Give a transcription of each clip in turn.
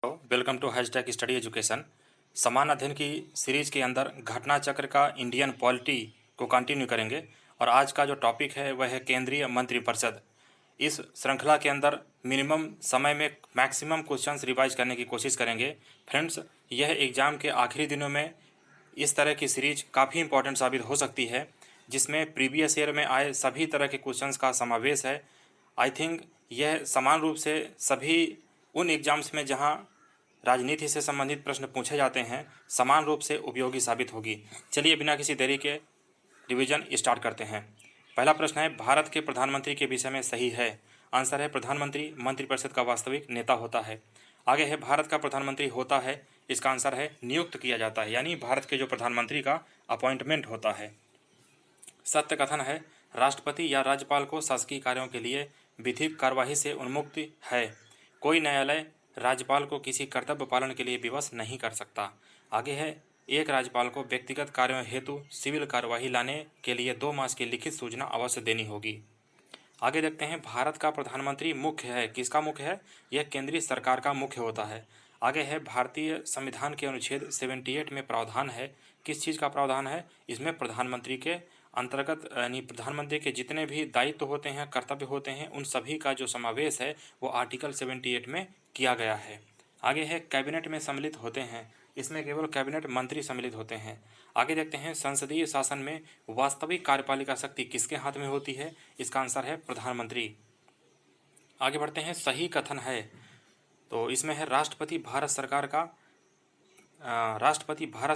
Welcome to hashtag study education. समान अध्ययन की सीरीज के अंदर घटना चक्र का इंडियन पॉलिटी को कंटिन्यू करेंगे और आज का जो टॉपिक है वह है केंद्रीय मंत्रिपरिषद। इस श्रृंखला के अंदर मिनिमम समय में मैक्सिमम क्वेश्चंस रिवाइज करने की कोशिश करेंगे। फ्रेंड्स, यह एग्ज़ाम के आखिरी दिनों में इस तरह की सीरीज काफ़ी इंपॉर्टेंट साबित हो सकती है, जिसमें प्रीवियस ईयर में आए सभी तरह के क्वेश्चंस का समावेश है। आई थिंक यह समान रूप से सभी उन एग्ज़ाम्स में जहां राजनीति से संबंधित प्रश्न पूछे जाते हैं समान रूप से उपयोगी साबित होगी। चलिए बिना किसी देरी के रिवीजन स्टार्ट करते हैं। पहला प्रश्न है, भारत के प्रधानमंत्री के विषय में सही है। आंसर है प्रधानमंत्री मंत्रिपरिषद का वास्तविक नेता होता है। आगे है, भारत का प्रधानमंत्री होता है। इसका आंसर है नियुक्त किया जाता है, यानी भारत के जो प्रधानमंत्री का अपॉइंटमेंट होता है। सत्य कथन है, राष्ट्रपति या राज्यपाल को शासकीय कार्यों के लिए विधिक कार्यवाही से उन्मुक्ति है। कोई न्यायालय राज्यपाल को किसी कर्तव्य पालन के लिए विवश नहीं कर सकता। आगे है, एक राज्यपाल को व्यक्तिगत कार्यों हेतु सिविल कार्यवाही लाने के लिए 2 मास की लिखित सूचना अवश्य देनी होगी। आगे देखते हैं, भारत का प्रधानमंत्री मुख्य है। किसका मुख्य है? यह केंद्रीय सरकार का मुख्य होता है। आगे है, भारतीय संविधान के अनुच्छेद 78 में प्रावधान है। किस चीज़ का प्रावधान है? इसमें प्रधानमंत्री के अंतर्गत यानी प्रधानमंत्री के जितने भी दायित्व होते हैं, कर्तव्य होते हैं, उन सभी का जो समावेश है वो आर्टिकल 78 में किया गया है। आगे है, कैबिनेट में सम्मिलित होते हैं। इसमें केवल कैबिनेट मंत्री सम्मिलित होते हैं। आगे देखते हैं, संसदीय शासन में वास्तविक कार्यपालिका शक्ति किसके हाथ में होती है? इसका आंसर है प्रधानमंत्री। आगे बढ़ते हैं, सही कथन है। तो इसमें है, राष्ट्रपति भारत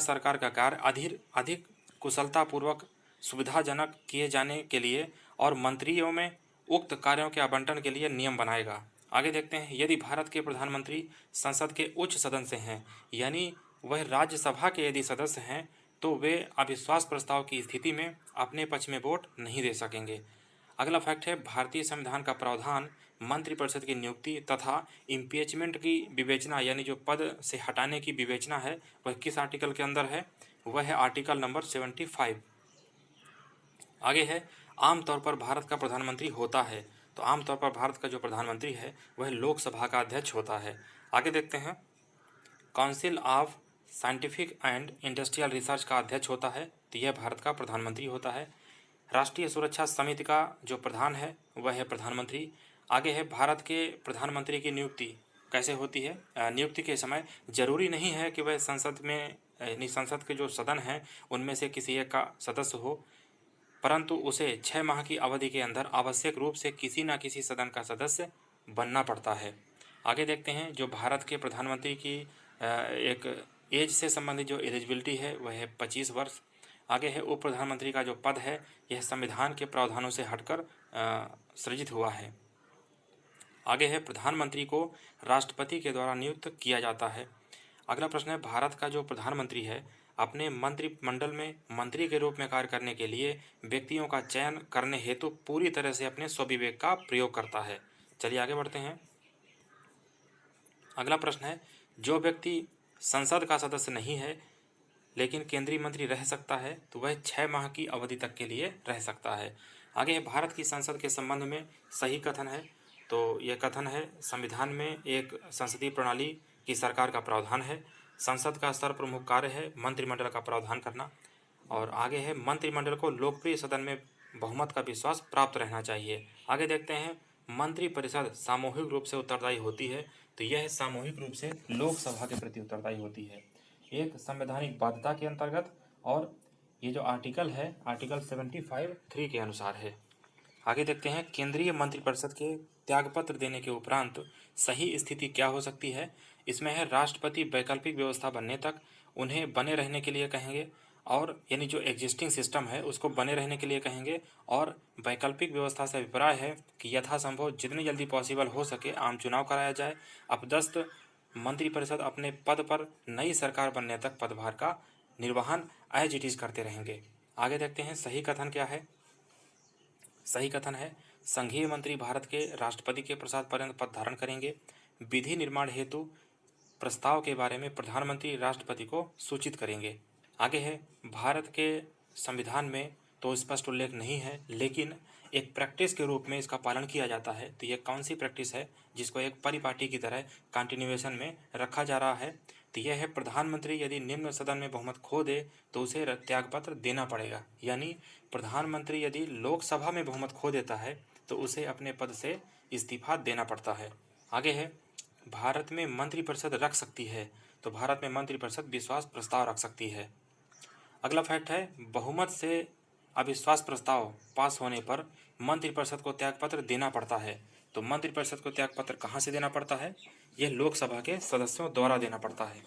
सरकार का कार्य अधिक कुशलतापूर्वक सुविधाजनक किए जाने के लिए और मंत्रियों में उक्त कार्यों के आवंटन के लिए नियम बनाएगा। आगे देखते हैं, यदि भारत के प्रधानमंत्री संसद के उच्च सदन से हैं, यानी वह राज्यसभा के यदि सदस्य हैं, तो वे अविश्वास प्रस्ताव की स्थिति में अपने पक्ष में वोट नहीं दे सकेंगे। अगला फैक्ट है, भारतीय संविधान का प्रावधान मंत्रिपरिषद की नियुक्ति तथा इम्पीचमेंट की विवेचना यानी जो पद से हटाने की विवेचना है वह किस आर्टिकल के अंदर है? वह है आर्टिकल नंबर 75। आगे है, आमतौर पर भारत का प्रधानमंत्री होता है। तो आमतौर पर भारत का जो प्रधानमंत्री है वह लोकसभा का अध्यक्ष होता है। आगे देखते हैं, council of scientific and industrial research का अध्यक्ष होता है। तो यह भारत का प्रधानमंत्री होता है। राष्ट्रीय सुरक्षा समिति का जो प्रधान है वह है प्रधानमंत्री। आगे है, भारत के प्रधानमंत्री की नियुक्ति कैसे होती है? नियुक्ति के समय जरूरी नहीं है कि वह संसद में यानी संसद के जो सदन हैं उनमें से किसी एक का सदस्य हो, परंतु उसे 6 माह की अवधि के अंदर आवश्यक रूप से किसी न किसी सदन का सदस्य बनना पड़ता है। आगे देखते हैं, जो भारत के प्रधानमंत्री की एक एज से संबंधित जो एलिजिबिलिटी है वह है 25 वर्ष। आगे है, उप प्रधानमंत्री का जो पद है यह संविधान के प्रावधानों से हटकर सृजित हुआ है। आगे है, प्रधानमंत्री को राष्ट्रपति के द्वारा नियुक्त किया जाता है। अगला प्रश्न है, भारत का जो प्रधानमंत्री है अपने मंत्रिमंडल में मंत्री के रूप में कार्य करने के लिए व्यक्तियों का चयन करने हेतु पूरी तरह से अपने स्वविवेक का प्रयोग करता है। चलिए आगे बढ़ते हैं। अगला प्रश्न है, जो व्यक्ति संसद का सदस्य नहीं है लेकिन केंद्रीय मंत्री रह सकता है तो वह 6 माह की अवधि तक के लिए रह सकता है। आगे है, भारत की संसद के संबंध में सही कथन है। तो यह कथन है, संविधान में एक संसदीय प्रणाली की सरकार का प्रावधान है। संसद का सर्वप्रमुख कार्य है मंत्रिमंडल का प्रावधान करना। और आगे है, मंत्रिमंडल को लोकप्रिय सदन में बहुमत का विश्वास प्राप्त रहना चाहिए। आगे देखते हैं, मंत्रिपरिषद सामूहिक रूप से उत्तरदायी होती है। तो यह सामूहिक रूप से लोकसभा के प्रति उत्तरदायी होती है एक संवैधानिक बाध्यता के अंतर्गत, और ये जो आर्टिकल है आर्टिकल 75(3) के अनुसार है। आगे देखते हैं, केंद्रीय मंत्रिपरिषद के त्यागपत्र देने के उपरांत सही स्थिति क्या हो सकती है? इसमें है, राष्ट्रपति वैकल्पिक व्यवस्था बनने तक उन्हें बने रहने के लिए कहेंगे, और यानी जो एग्जिस्टिंग सिस्टम है उसको बने रहने के लिए कहेंगे। और वैकल्पिक व्यवस्था से अभिप्राय है कि यथासंभव जितनी जल्दी पॉसिबल हो सके आम चुनाव कराया जाए। अपदस्थ मंत्रिपरिषद अपने पद पर नई सरकार बनने तक पदभार का निर्वहन एज इट इज करते रहेंगे। आगे देखते हैं, सही कथन क्या है? सही कथन है, संघीय मंत्री भारत के राष्ट्रपति के प्रसाद पर्यंत पद धारण करेंगे। विधि निर्माण हेतु प्रस्ताव के बारे में प्रधानमंत्री राष्ट्रपति को सूचित करेंगे। आगे है, भारत के संविधान में तो स्पष्ट उल्लेख नहीं है, लेकिन एक प्रैक्टिस के रूप में इसका पालन किया जाता है। तो ये कौन सी प्रैक्टिस है जिसको एक परिपाटी की तरह कंटिन्यूएशन में रखा जा रहा है? तो यह है, प्रधानमंत्री यदि निम्न सदन में बहुमत खो दे तो उसे त्यागपत्र देना पड़ेगा। यानी प्रधानमंत्री यदि लोकसभा में बहुमत खो देता है तो उसे अपने पद से इस्तीफा देना पड़ता है। आगे है, भारत में मंत्रिपरिषद रख सकती है। तो भारत में मंत्रिपरिषद विश्वास प्रस्ताव रख सकती है। अगला फैक्ट है, बहुमत से अविश्वास प्रस्ताव पास होने पर मंत्रिपरिषद को त्यागपत्र देना पड़ता है। तो मंत्रिपरिषद को त्यागपत्र कहाँ से देना पड़ता है? यह लोकसभा के सदस्यों द्वारा देना पड़ता है।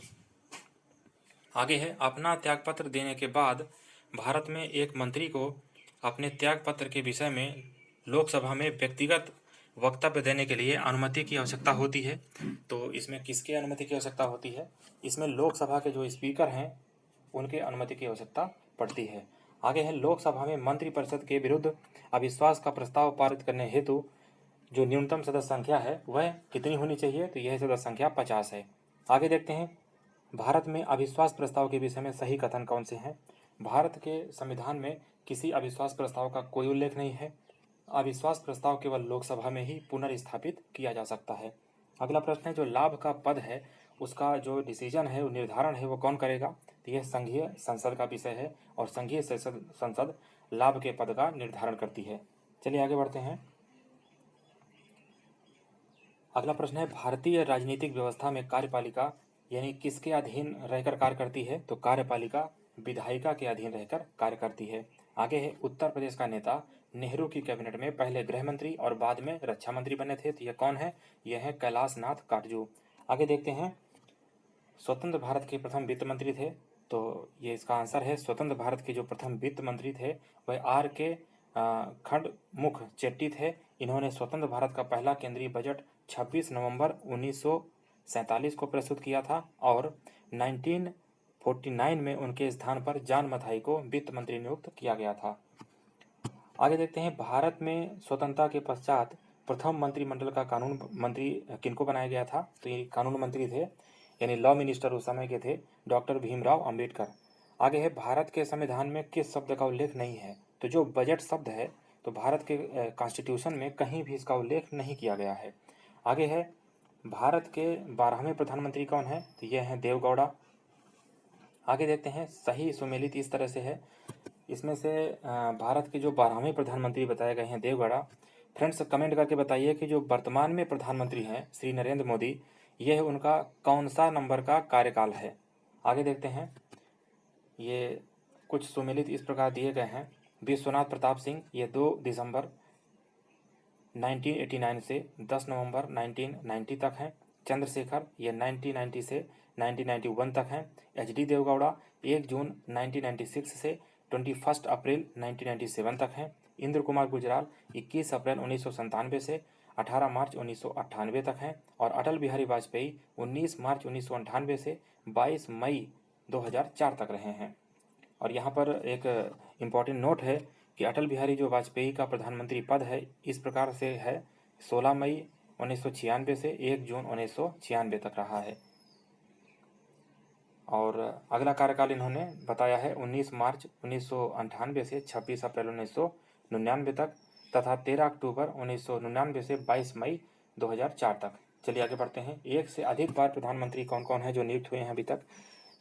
आगे है, अपना त्यागपत्र देने के बाद भारत में एक मंत्री को अपने त्यागपत्र के विषय में लोकसभा में व्यक्तिगत वक्तव्य देने के लिए अनुमति की आवश्यकता होती है। तो इसमें किसकी अनुमति की आवश्यकता होती है? इसमें लोकसभा के जो स्पीकर हैं उनके अनुमति की आवश्यकता पड़ती है। आगे है, लोकसभा में मंत्रिपरिषद के विरुद्ध अविश्वास का प्रस्ताव पारित करने हेतु जो न्यूनतम सदस्य संख्या है वह कितनी होनी चाहिए? तो यह सदस्य संख्या 50 है। आगे देखते हैं, भारत में अविश्वास प्रस्ताव के विषय में सही कथन कौन से हैं? भारत के संविधान में किसी अविश्वास प्रस्ताव का कोई उल्लेख नहीं है। अविश्वास प्रस्ताव केवल लोकसभा में ही पुनर्स्थापित किया जा सकता है। अगला प्रश्न है, जो लाभ का पद है उसका जो डिसीजन है, वो निर्धारण है, वो कौन करेगा? तो यह संघीय संसद का विषय है और संघीय संसद लाभ के पद का निर्धारण करती है। चलिए आगे बढ़ते हैं। अगला प्रश्न है, भारतीय राजनीतिक व्यवस्था में कार्यपालिका यानी किसके अधीन रहकर कार्य करती है? तो कार्यपालिका विधायिका के अधीन रहकर कार्य करती है। आगे है, उत्तर प्रदेश का नेता नेहरू की कैबिनेट में पहले गृह मंत्री और बाद में रक्षा मंत्री बने थे। तो यह कौन है? यह है कैलाश नाथ काटजू। आगे देखते हैं, स्वतंत्र भारत के प्रथम वित्त मंत्री थे। तो ये इसका आंसर है, स्वतंत्र भारत के जो प्रथम वित्त मंत्री थे वह आर के खंडमुख चेट्टी थे। इन्होंने स्वतंत्र भारत का पहला केंद्रीय बजट 26 नवंबर 1947 को प्रस्तुत किया था और 1949 में उनके स्थान पर जॉन मथाई को वित्त मंत्री नियुक्त किया गया था। आगे देखते हैं, भारत में स्वतंत्रता के पश्चात प्रथम मंत्रिमंडल का कानून मंत्री किनको बनाया गया था? तो ये कानून मंत्री थे यानी लॉ मिनिस्टर उस समय के थे डॉक्टर भीमराव अंबेडकर। आगे है, भारत के संविधान में किस शब्द का उल्लेख नहीं है? तो जो बजट शब्द है तो भारत के कॉन्स्टिट्यूशन में कहीं भी इसका उल्लेख नहीं किया गया है। आगे है, भारत के 12वें प्रधानमंत्री कौन है? तो यह है देवगौड़ा। आगे देखते हैं, सही सुमेलित इस तरह से है, इसमें से भारत के जो 12वें प्रधानमंत्री बताए गए हैं देवगौड़ा। फ्रेंड्स कमेंट करके बताइए कि जो वर्तमान में प्रधानमंत्री हैं श्री नरेंद्र मोदी, यह उनका कौन सा नंबर का कार्यकाल है? आगे देखते हैं, ये कुछ सुमेलित इस प्रकार दिए गए हैं। विश्वनाथ प्रताप सिंह, ये 2 दिसंबर 1989 से 10 नवंबर 1990 तक हैं। चंद्रशेखर, ये 1990 से 1991 तक हैं। HD देवगौड़ा 1 जून 1996 से 21 अप्रैल 1997 तक हैं। इंद्र कुमार गुजराल 21 अप्रैल 1997 से 18 मार्च 1998 तक हैं। और अटल बिहारी वाजपेयी 19 मार्च 1998 से 22 मई 2004 तक रहे हैं। और यहाँ पर एक इम्पॉर्टेंट नोट है कि अटल बिहारी जो वाजपेयी का प्रधानमंत्री पद है इस प्रकार से है, 16 मई 1996 से 1 जून 1996 तक रहा है। और अगला कार्यकाल इन्होंने बताया है 19 मार्च 1998 से 26 अप्रैल 1999 तक तथा 13 अक्टूबर 1999 से 22 मई 2004 तक। चलिए आगे बढ़ते हैं। एक से अधिक बार प्रधानमंत्री कौन कौन है जो नियुक्त हुए हैं अभी तक?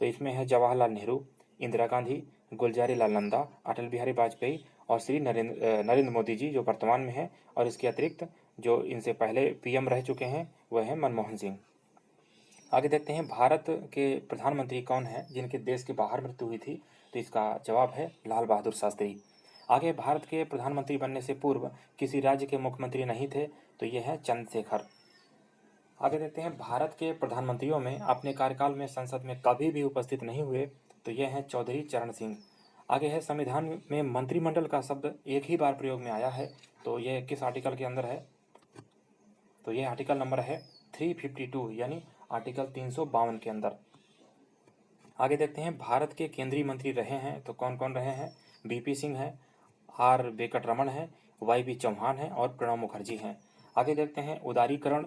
तो इसमें है जवाहरलाल नेहरू, इंदिरा गांधी, गुलजारी लाल नंदा, अटल बिहारी वाजपेयी और श्री नरेंद्र मोदी जी जो वर्तमान में हैं। और इसके अतिरिक्त जो इनसे पहले PM रह चुके हैं वह हैं मनमोहन सिंह। आगे देखते हैं, भारत के प्रधानमंत्री कौन हैं जिनके देश के बाहर मृत्यु हुई थी? तो इसका जवाब है लाल बहादुर शास्त्री। आगे, भारत के प्रधानमंत्री बनने से पूर्व किसी राज्य के मुख्यमंत्री नहीं थे, तो ये है चंद्रशेखर। आगे देखते हैं, भारत के प्रधानमंत्रियों में अपने कार्यकाल में संसद में कभी भी उपस्थित नहीं हुए, तो ये हैं चौधरी चरण सिंह। आगे है, संविधान में मंत्रिमंडल का शब्द एक ही बार प्रयोग में आया है, तो ये किस आर्टिकल के अंदर है? तो ये आर्टिकल नंबर है 352 यानी आर्टिकल 352 के अंदर। आगे देखते हैं, भारत के केंद्रीय मंत्री रहे हैं तो कौन कौन रहे हैं? BP सिंह है, R वेंकटरमण है, YB चौहान है और प्रणब मुखर्जी हैं। आगे देखते हैं, उदारीकरण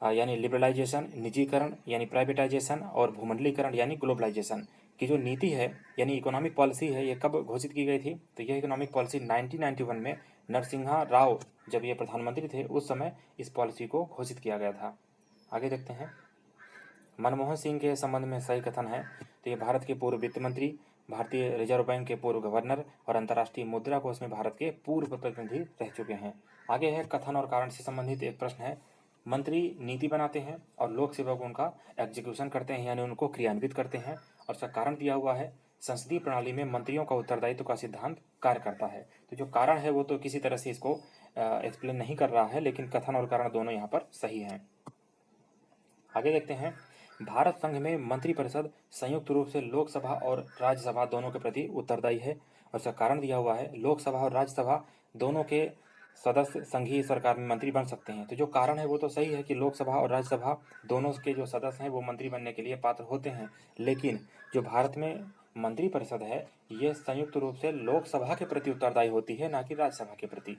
यानी लिबरलाइजेशन, निजीकरण यानी प्राइवेटाइजेशन और भूमंडलीकरण यानी ग्लोबलाइजेशन की जो नीति है यानी इकोनॉमिक पॉलिसी है, ये कब घोषित की गई थी? तो यह इकोनॉमिक पॉलिसी 1991 में नरसिम्हा राव जब ये प्रधानमंत्री थे उस समय इस पॉलिसी को घोषित किया गया था। आगे देखते हैं, मनमोहन सिंह के संबंध में सही कथन है। तो ये भारत के पूर्व वित्त मंत्री, भारतीय रिजर्व बैंक के पूर्व गवर्नर और अंतर्राष्ट्रीय मुद्रा कोष में भारत के पूर्व प्रतिनिधि रह चुके हैं। आगे है, कथन और कारण से संबंधित एक प्रश्न है। मंत्री नीति बनाते हैं और लोक सेवक उनका एग्जीक्यूशन करते हैं यानी उनको क्रियान्वित करते हैं, और उसका कारण दिया हुआ है, संसदीय प्रणाली में मंत्रियों का उत्तरदायित्व का सिद्धांत कार्य करता है। तो जो कारण है वो तो किसी तरह से इसको एक्सप्लेन नहीं कर रहा है, लेकिन कथन और कारण दोनों यहाँ पर सही हैं। आगे देखते हैं, भारत संघ में मंत्रिपरिषद संयुक्त रूप से लोकसभा और राज्यसभा दोनों के प्रति उत्तरदायी है, और इसका कारण दिया हुआ है, लोकसभा और राज्यसभा दोनों के सदस्य संघीय सरकार में मंत्री बन सकते हैं। तो जो कारण है वो तो सही है कि लोकसभा और राज्यसभा दोनों के जो सदस्य हैं वो मंत्री बनने के लिए पात्र होते हैं, लेकिन जो भारत में मंत्रिपरिषद है ये संयुक्त रूप से लोकसभा के प्रति उत्तरदायी होती है, ना कि राज्यसभा के प्रति।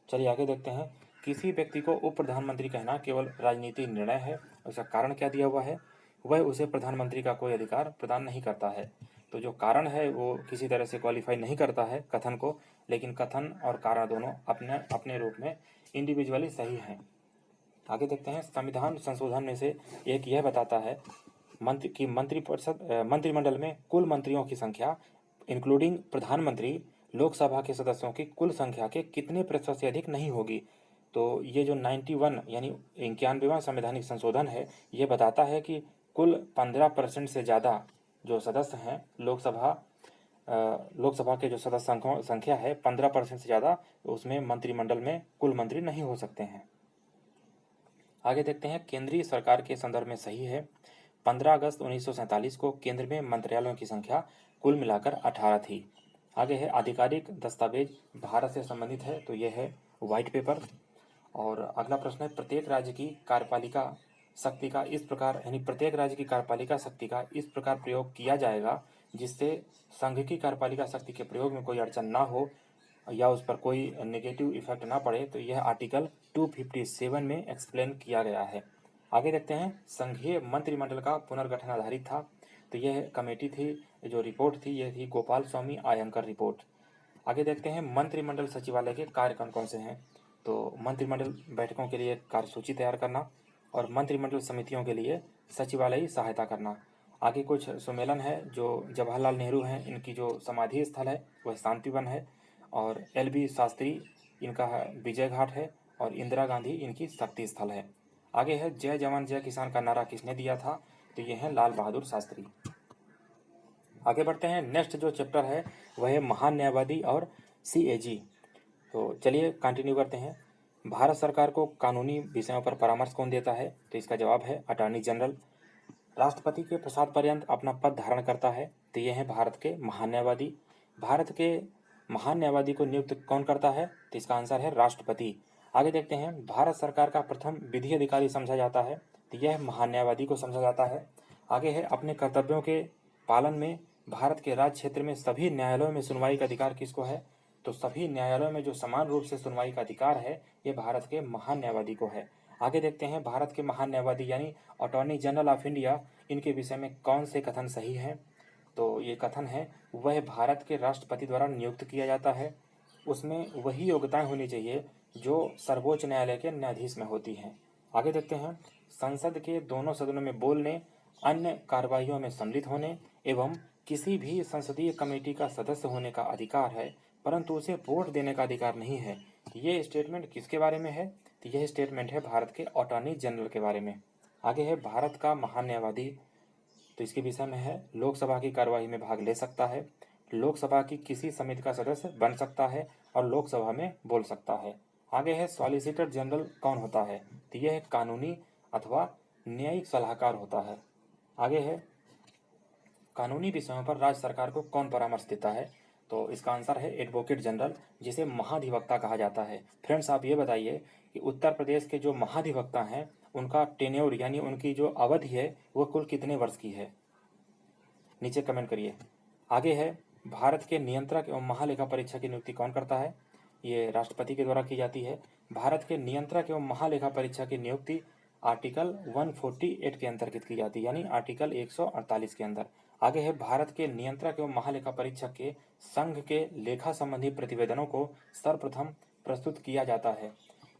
चलिए आगे देखते हैं, किसी व्यक्ति को उप प्रधानमंत्री कहना केवल राजनीतिक निर्णय है, उसका कारण क्या दिया हुआ है, वह उसे प्रधानमंत्री का कोई अधिकार प्रदान नहीं करता है। तो जो कारण है वो किसी तरह से क्वालिफाई नहीं करता है कथन को, लेकिन कथन और कारण दोनों अपने अपने रूप में इंडिविजुअली सही हैं। आगे देखते हैं, संविधान संशोधन में से एक यह बताता है मंत्रिमंडल में कुल मंत्रियों की संख्या इंक्लूडिंग प्रधानमंत्री लोकसभा के सदस्यों की कुल संख्या के कितने प्रतिशत से अधिक नहीं होगी। तो ये जो 91 यानी 91वां संवैधानिक संशोधन है ये बताता है कि कुल 15% से ज़्यादा जो सदस्य हैं लोकसभा के जो सदस्य संख्या है 15% से ज़्यादा, उसमें मंत्रिमंडल में कुल मंत्री नहीं हो सकते हैं। आगे देखते हैं, केंद्रीय सरकार के संदर्भ में सही है। 15 अगस्त 1947 को केंद्र में मंत्रालयों की संख्या कुल मिलाकर 18 थी। आगे है, आधिकारिक दस्तावेज भारत से संबंधित है, तो यह है व्हाइट पेपर। और अगला प्रश्न है, प्रत्येक राज्य की कार्यपालिका शक्ति का इस प्रकार यानी प्रत्येक राज्य की कार्यपालिका शक्ति का इस प्रकार प्रयोग किया जाएगा जिससे संघ की कार्यपालिका शक्ति के प्रयोग में कोई अड़चन ना हो या उस पर कोई नेगेटिव इफेक्ट ना पड़े। तो यह आर्टिकल 257 में एक्सप्लेन किया गया है। आगे देखते हैं, संघीय मंत्रिमंडल का पुनर्गठन आधारित था। तो यह कमेटी थी, जो रिपोर्ट थी यह थी गोपाल स्वामी आयंकर रिपोर्ट। आगे देखते हैं, मंत्रिमंडल सचिवालय के कार्य कौन कौन से हैं। तो मंत्रिमंडल बैठकों के लिए कार्यसूची तैयार करना और मंत्रिमंडल समितियों के लिए सचिवालयी सहायता करना। आगे कुछ सम्मेलन है, जो जवाहरलाल नेहरू हैं इनकी जो समाधि स्थल है वह शांतिवन है, और LB शास्त्री इनका विजय घाट है, और इंदिरा गांधी इनकी शक्ति स्थल है। आगे है, जय जवान जय किसान का नारा किसने दिया था। तो ये है लाल बहादुर शास्त्री। आगे बढ़ते हैं, नेक्स्ट जो चैप्टर है वह है महान न्यायवादी और CAG। तो चलिए कंटिन्यू करते हैं। भारत सरकार को कानूनी विषयों पर परामर्श कौन देता है। तो इसका जवाब है अटॉर्नी जनरल। राष्ट्रपति के प्रसाद पर्यंत अपना पद धारण करता है। तो ये है भारत के महान न्यायवादी। भारत के महान न्यायवादी को नियुक्त कौन करता है। तो इसका आंसर है राष्ट्रपति। आगे देखते हैं, भारत सरकार का प्रथम विधि अधिकारी समझा जाता है। तो यह महान न्यायवादी को समझा जाता है। आगे है, अपने कर्तव्यों के पालन में भारत के राज्य क्षेत्र में सभी न्यायालयों में सुनवाई का अधिकार किसको है। तो सभी न्यायालयों में जो समान रूप से सुनवाई का अधिकार है ये भारत के महान न्यायवादी को है। आगे देखते हैं, भारत के महान न्यायवादी यानी अटॉर्नी जनरल ऑफ इंडिया, इनके विषय में कौन से कथन सही हैं। तो ये कथन है, वह भारत के राष्ट्रपति द्वारा नियुक्त किया जाता है। उसमें वही योग्यताएं होनी चाहिए जो सर्वोच्च न्यायालय के न्यायाधीश में होती हैं। आगे देखते हैं, संसद के दोनों सदनों में बोलने, अन्य कार्यवाहियों में सम्मिलित होने एवं किसी भी संसदीय कमेटी का सदस्य होने का अधिकार है, परंतु उसे वोट देने का अधिकार नहीं है। ये स्टेटमेंट किसके बारे में है। तो यह स्टेटमेंट है भारत के अटॉर्नी जनरल के बारे में। आगे है, भारत का महान न्यायवादी, तो इसके विषय में है, लोकसभा की कार्यवाही में भाग ले सकता है, लोकसभा की किसी समिति का सदस्य बन सकता है और लोकसभा में बोल सकता है। आगे है, सॉलिसिटर जनरल कौन होता है। तो यह कानूनी अथवा न्यायिक सलाहकार होता है। आगे है, कानूनी विषयों पर राज्य सरकार को कौन परामर्श देता है। तो इसका आंसर है एडवोकेट जनरल, जिसे महाधिवक्ता कहा जाता है। फ्रेंड्स आप ये बताइए कि उत्तर प्रदेश के जो महाधिवक्ता हैं उनका टेन्योर यानी उनकी जो अवधि है वो कुल कितने वर्ष की है, नीचे कमेंट करिए। आगे है, भारत के नियंत्रक एवं महालेखा परीक्षक की नियुक्ति कौन करता है। ये राष्ट्रपति के द्वारा की जाती है। भारत के नियंत्रक एवं महालेखा परीक्षक की नियुक्ति आर्टिकल 148 के अंतर्गत की जाती है, यानी आर्टिकल 148 के अंदर। आगे है, भारत के नियंत्रक एवं महालेखा परीक्षक के संघ के लेखा संबंधी प्रतिवेदनों को सर्वप्रथम प्रस्तुत किया जाता है।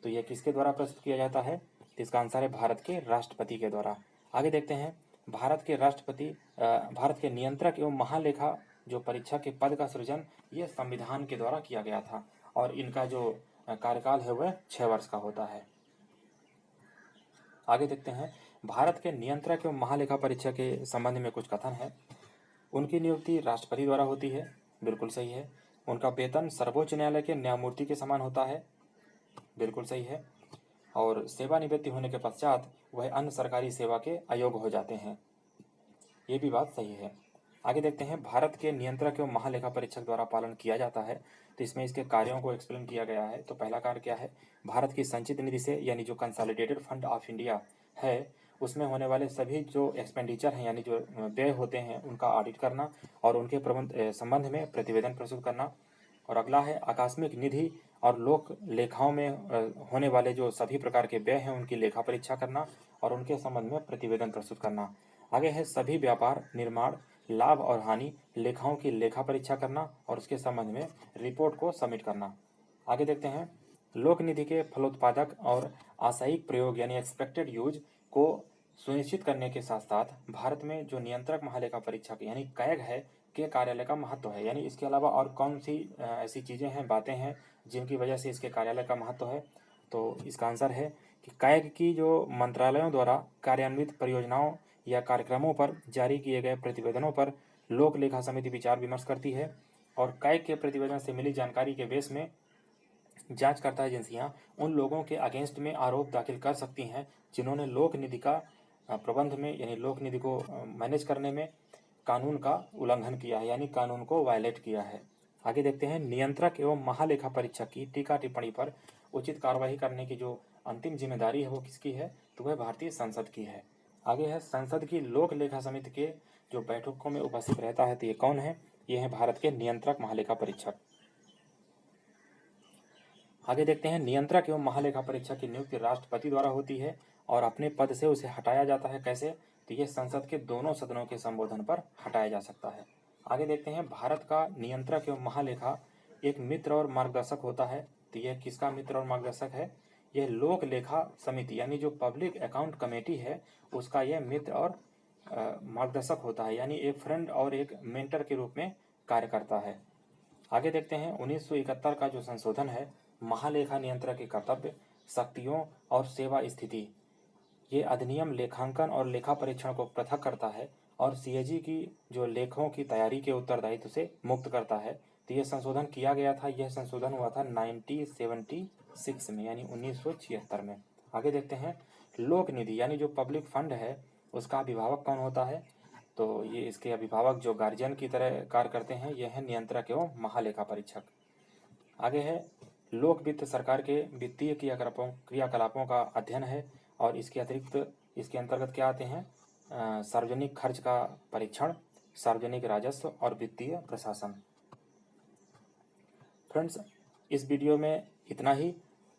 तो यह किसके द्वारा प्रस्तुत किया जाता है? तो इसका आंसर है भारत के राष्ट्रपति के द्वारा। आगे देखते हैं, भारत के नियंत्रक एवं महालेखा जो परीक्षा के पद का सृजन यह संविधान के द्वारा किया गया था, और इनका जो कार्यकाल है वह 6 वर्ष का होता है। आगे देखते हैं, भारत के नियंत्रक एवं महालेखा परीक्षा के संबंध में कुछ कथन है। उनकी नियुक्ति राष्ट्रपति द्वारा होती है, बिल्कुल सही है। उनका वेतन सर्वोच्च न्यायालय के न्यायमूर्ति के समान होता है, बिल्कुल सही है। और सेवानिवृत्ति होने के पश्चात वह अन्य सरकारी सेवा के अयोग्य हो जाते हैं, ये भी बात सही है। आगे देखते हैं, भारत के नियंत्रक एवं महालेखा परीक्षक द्वारा पालन किया जाता है, तो इसमें इसके कार्यों को एक्सप्लेन किया गया है। तो पहला कार्य क्या है? भारत की संचित निधि से, यानी जो कंसोलिडेटेड फंड ऑफ इंडिया है, उसमें होने वाले सभी जो एक्सपेंडिचर हैं, यानी जो व्यय होते हैं, उनका ऑडिट करना और उनके संबंध में प्रतिवेदन प्रस्तुत करना। और अगला है, आकस्मिक निधि और लोक लेखाओं में होने वाले जो सभी प्रकार के व्यय हैं, उनकी लेखा परीक्षा करना और उनके संबंध में प्रतिवेदन प्रस्तुत करना। आगे है, सभी व्यापार, निर्माण, लाभ और हानि लेखाओं की लेखा परीक्षा करना और उसके संबंध में रिपोर्ट को सबमिट करना। आगे देखते हैं, लोक निधि के फलोत्पादक और आशयिक प्रयोग यानी एक्सपेक्टेड यूज को सुनिश्चित करने के साथ साथ भारत में जो नियंत्रक महालेखा परीक्षक यानी कैग है के कार्यालय का महत्व है, यानी इसके अलावा और कौन सी ऐसी चीज़ें हैं, बातें हैं जिनकी वजह से इसके कार्यालय का महत्व है। तो इसका आंसर है कि कैग की जो मंत्रालयों द्वारा कार्यान्वित परियोजनाओं या कार्यक्रमों पर जारी किए गए प्रतिवेदनों पर लोक लेखा समिति विचार विमर्श करती है, और कैग के प्रतिवेदन से मिली जानकारी के बेस में जांचकर्ता एजेंसियां उन लोगों के अगेंस्ट में आरोप दाखिल कर सकती हैं जिन्होंने लोक निधि का प्रबंध में, यानी लोक निधि को मैनेज करने में कानून का उल्लंघन किया है, यानी कानून को वायलेट किया है। आगे देखते हैं, नियंत्रक एवं महालेखा परीक्षक की टीका टिप्पणी पर उचित कार्रवाई करने की जो अंतिम जिम्मेदारी है वो किसकी है? तो वह भारतीय संसद की है। आगे है, संसद की लोक लेखा समिति के जो बैठकों में उपस्थित रहता है, तो ये कौन है? ये है भारत के नियंत्रक महालेखा परीक्षक। आगे देखते हैं, नियंत्रक एवं महालेखा परीक्षक की नियुक्ति राष्ट्रपति द्वारा होती है और अपने पद से उसे हटाया जाता है। कैसे? तो ये संसद के दोनों सदनों के संबोधन पर हटाया जा सकता है। आगे देखते हैं, भारत का नियंत्रक एवं महालेखा एक मित्र और मार्गदर्शक होता है। तो यह किसका मित्र और मार्गदर्शक है? यह लोक लेखा समिति यानी जो पब्लिक अकाउंट कमेटी है उसका यह मित्र और मार्गदर्शक होता है, यानी एक फ्रेंड और एक मेंटर के रूप में कार्य करता है। आगे देखते हैं, 1971 का जो संशोधन है, महालेखा नियंत्रक के कर्तव्य, शक्तियों और सेवा स्थिति, ये अधिनियम लेखांकन और लेखा परीक्षण को पृथक करता है और सीएजी की जो लेखों की तैयारी के उत्तरदायित्व से मुक्त करता है। तो ये संशोधन किया गया था, यह संशोधन हुआ था 1976 में, यानी 1976 में। आगे देखते हैं, लोक निधि यानी जो पब्लिक फंड है उसका अभिभावक कौन होता है? तो ये इसके अभिभावक जो गार्जियन की तरह कार्य करते हैं, यह है नियंत्रक एवं महालेखा परीक्षक। आगे है, लोक वित्त सरकार के वित्तीय क्रियाकलापों का अध्ययन है और इसके अतिरिक्त इसके अंतर्गत क्या आते हैं? सार्वजनिक खर्च का परीक्षण, सार्वजनिक राजस्व और वित्तीय प्रशासन। फ्रेंड्स, इस वीडियो में इतना ही,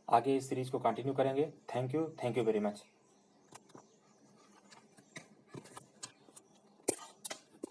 आगे इस सीरीज को कंटिन्यू करेंगे। Thank you very much.